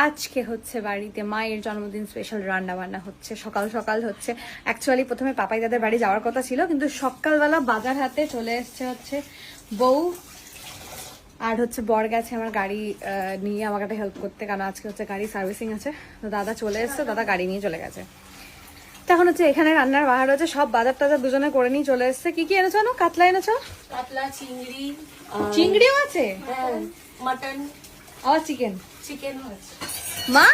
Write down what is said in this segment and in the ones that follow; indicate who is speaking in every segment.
Speaker 1: আজকে হচ্ছে বাড়িতে মায়ের জন্মদিন স্পেশাল রান্না বান্না হচ্ছে। সকাল সকাল হচ্ছে, অ্যাকচুয়ালি প্রথমে পাপাই দাদের বাড়ি যাওয়ার কথা ছিল, কিন্তু সকালবেলা বাজার হাতে চলে এসছে হচ্ছে বউ আর হচ্ছে বর গেছে আমার গাড়ি নিয়ে আমাকে একটা হেল্প করতে, কারণ আজকে হচ্ছে গাড়ি সার্ভিসিং আছে। তো দাদা চলে এসছে, দাদা গাড়ি নিয়ে চলে গেছে। তখন হচ্ছে এখানে রান্নার বাহার হচ্ছে, সব বাজার টাজার দুজনে করে নিয়ে চলে এসছে। কি কি এনেছো? কাতলা এনেছো?
Speaker 2: কাতলা, চিংড়ি,
Speaker 1: চিংড়িও আছে,
Speaker 2: মাটন
Speaker 1: আর চিকেন।
Speaker 2: চিকেন আছে।
Speaker 1: মা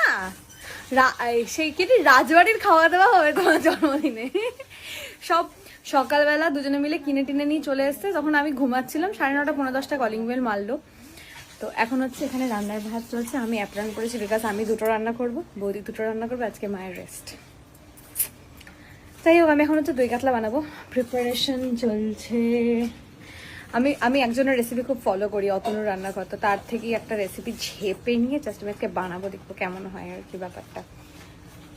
Speaker 1: সেই কি রাজবাড়ির খাওয়া দাওয়া হবে তোমার জন্মদিনে। সব সকালবেলা দুজনে মিলে কিনে টিনে নিয়ে চলে এসছে। তখন আমি ঘুমাচ্ছিলাম, 9:30 পৌনে 10টা কলিং বেল মারলো। তো এখন হচ্ছে এখানে রান্নার ভাত চলছে। আমি অ্যাপ্রান করেছি বিকজ আমি দুটো রান্না করব, বৌদি দুটো রান্না করবো, আজকে মায়ের রেস্ট। যাই হোক, আমি এখন হচ্ছে দই কাতলা বানাবো, প্রিপারেশন চলছে। আমি একজনের রেসিপি খুব ফলো করি, অতনুর রান্না করতো, তার থেকেই একটা রেসিপি ঝেপে নিয়ে জাস্ট আমি আজকে বানাবো, দেখবো কেমন হয় আর কি ব্যাপারটা।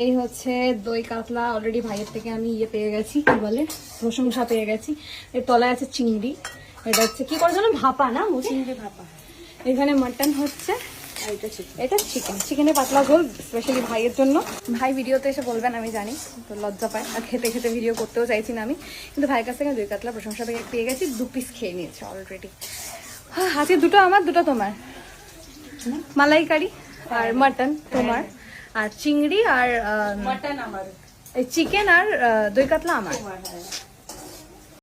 Speaker 1: এই হচ্ছে দই কাতলা। অলরেডি ভাইয়ের থেকে আমি পেয়ে গেছি, কি বলে, প্রশংসা পেয়ে গেছি। এর তলায় আছে চিংড়ি, এটা হচ্ছে কি করে যেন ভাপা, না চিংড়ি ভাপা। এখানে মাটন হচ্ছে, এটা চিকেন, চিকেনের পাতলা ঝোল স্পেশালি ভাইয়ের জন্য। ভাই ভিডিওতে এসে বলবেন আমি জানি, তো লজ্জা পায়, আর খেতে খেতে ভিডিও করতেও চাইছি না আমি, কিন্তু ভাইয়ের কাছ থেকে দই কাতলা প্রশংসা পেয়ে গেছি। 2 পিস খেয়ে নিয়েছে অলরেডি। আজকে দুটো আমার, দুটো তোমার। মালাইকারি আর মাটন তোমার, আর চিংড়ি আর
Speaker 2: মাটন আমার,
Speaker 1: চিকেন আর দই কাতলা আমার।